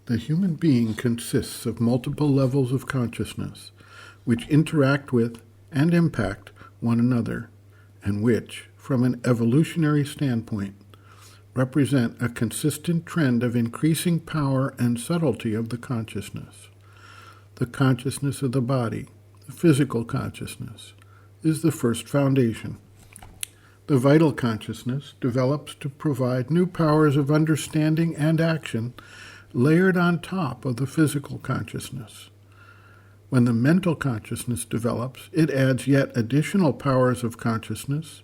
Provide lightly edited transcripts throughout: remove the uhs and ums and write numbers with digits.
The human being consists of multiple levels of consciousness, which interact with and impact one another, and which, from an evolutionary standpoint, represent a consistent trend of increasing power and subtlety of the consciousness. The consciousness of the body, the physical consciousness, is the first foundation. The vital consciousness develops to provide new powers of understanding and action layered on top of the physical consciousness. When the mental consciousness develops, it adds yet additional powers of consciousness,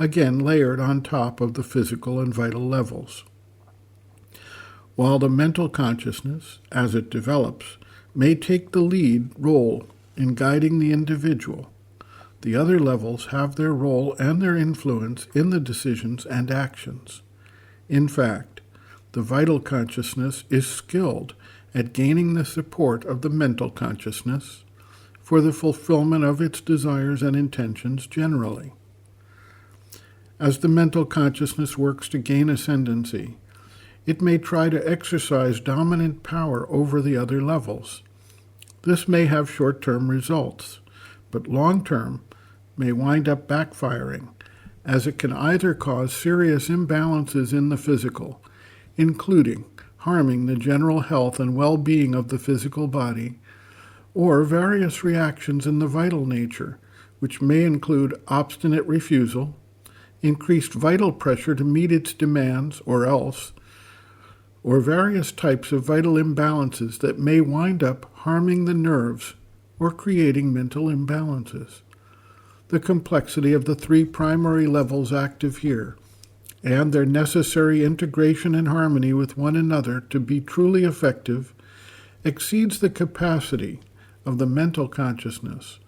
again layered on top of the physical and vital levels. While the mental consciousness, as it develops, may take the lead role in guiding the individual, the other levels have their role and their influence in the decisions and actions. In fact, the vital consciousness is skilled at gaining the support of the mental consciousness for the fulfillment of its desires and intentions generally. As the mental consciousness works to gain ascendancy, it may try to exercise dominant power over the other levels. This may have short-term results, but long-term may wind up backfiring, as it can either cause serious imbalances in the physical, including harming the general health and well-being of the physical body, or various reactions in the vital nature, which may include obstinate refusal, increased vital pressure to meet its demands or else, or various types of vital imbalances that may wind up harming the nerves or creating mental imbalances. The complexity of the three primary levels active here, and their necessary integration and harmony with one another to be truly effective, exceeds the capacity of the mental consciousness,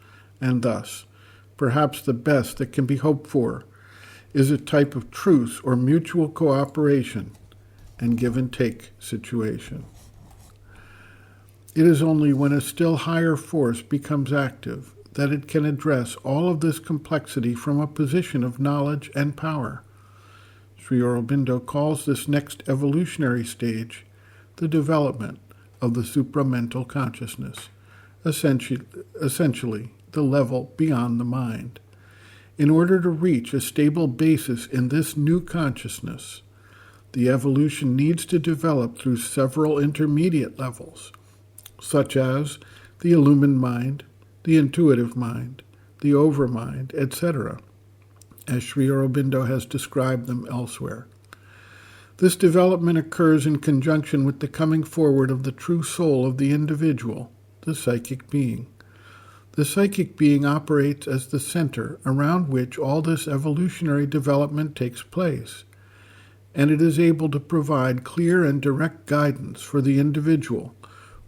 and thus, perhaps the best that can be hoped for is a type of truce or mutual cooperation and give-and-take situation. It is only when a still higher force becomes active that it can address all of this complexity from a position of knowledge and power. Sri Aurobindo calls this next evolutionary stage the development of the supramental consciousness, essentially the level beyond the mind. In order to reach a stable basis in this new consciousness, the evolution needs to develop through several intermediate levels, such as the illumined mind, the intuitive mind, the overmind, etc., as Sri Aurobindo has described them elsewhere. This development occurs in conjunction with the coming forward of the true soul of the individual, the psychic being. The psychic being operates as the center around which all this evolutionary development takes place, and it is able to provide clear and direct guidance for the individual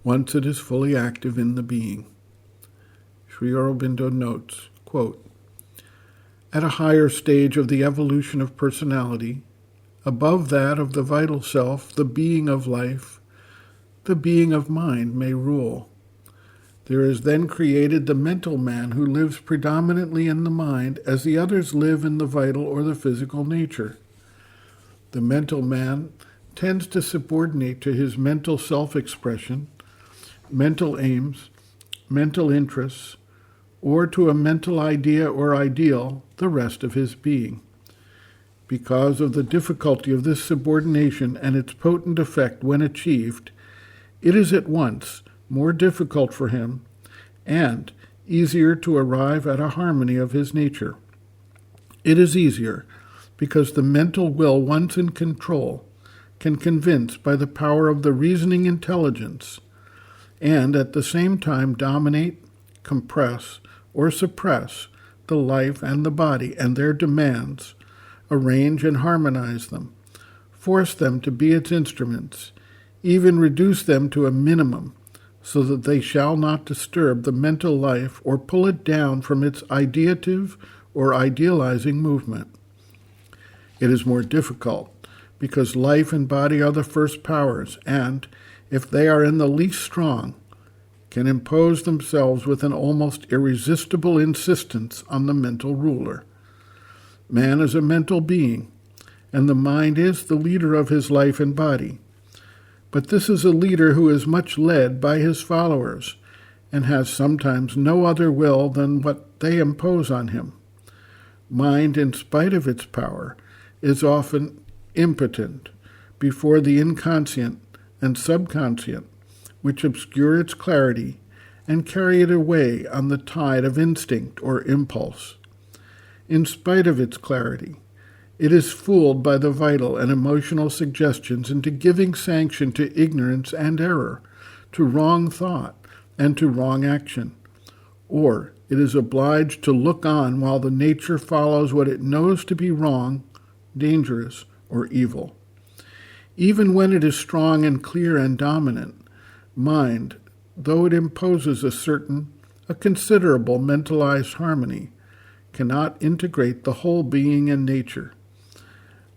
once it is fully active in the being. Sri Aurobindo notes, quote, "At a higher stage of the evolution of personality, above that of the vital self, the being of life, the being of mind may rule. There is then created the mental man who lives predominantly in the mind as the others live in the vital or the physical nature. The mental man tends to subordinate to his mental self-expression, mental aims, mental interests, or to a mental idea or ideal the rest of his being. Because of the difficulty of this subordination and its potent effect when achieved, it is at once more difficult for him and easier to arrive at a harmony of his nature. It is easier because the mental will, once in control, can convince by the power of the reasoning intelligence and at the same time dominate, compress, or suppress the life and the body and their demands, arrange and harmonize them, force them to be its instruments, even reduce them to a minimum so that they shall not disturb the mental life or pull it down from its ideative or idealizing movement. It is more difficult because life and body are the first powers and, if they are in the least strong, can impose themselves with an almost irresistible insistence on the mental ruler. Man is a mental being, and the mind is the leader of his life and body. But this is a leader who is much led by his followers and has sometimes no other will than what they impose on him. Mind, in spite of its power, is often impotent before the inconscient and subconscient, which obscure its clarity and carry it away on the tide of instinct or impulse. In spite of its clarity, it is fooled by the vital and emotional suggestions into giving sanction to ignorance and error, to wrong thought, and to wrong action. Or it is obliged to look on while the nature follows what it knows to be wrong, dangerous, or evil. Even when it is strong and clear and dominant, mind, though it imposes a considerable mentalized harmony, cannot integrate the whole being and nature.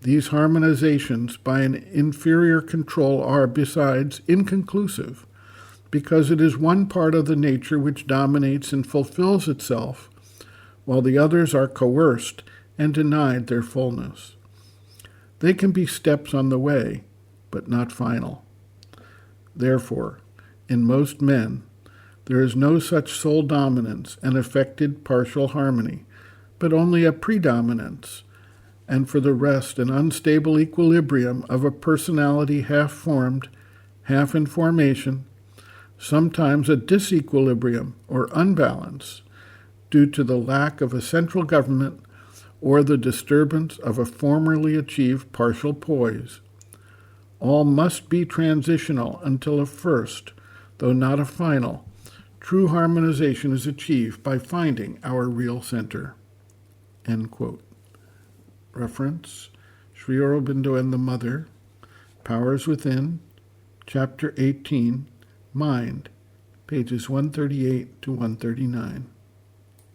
These harmonizations by an inferior control are, besides, inconclusive, because it is one part of the nature which dominates and fulfills itself, while the others are coerced and denied their fullness. They can be steps on the way, but not final. Therefore, in most men, there is no such sole dominance and affected partial harmony, but only a predominance, and for the rest an unstable equilibrium of a personality half formed, half in formation, sometimes a disequilibrium or unbalance due to the lack of a central government or the disturbance of a formerly achieved partial poise. All must be transitional until a first, though not a final, true harmonization is achieved by finding our real center. End quote. Reference, Sri Aurobindo and the Mother, Powers Within, Chapter 18, Mind, pages 138 to 139.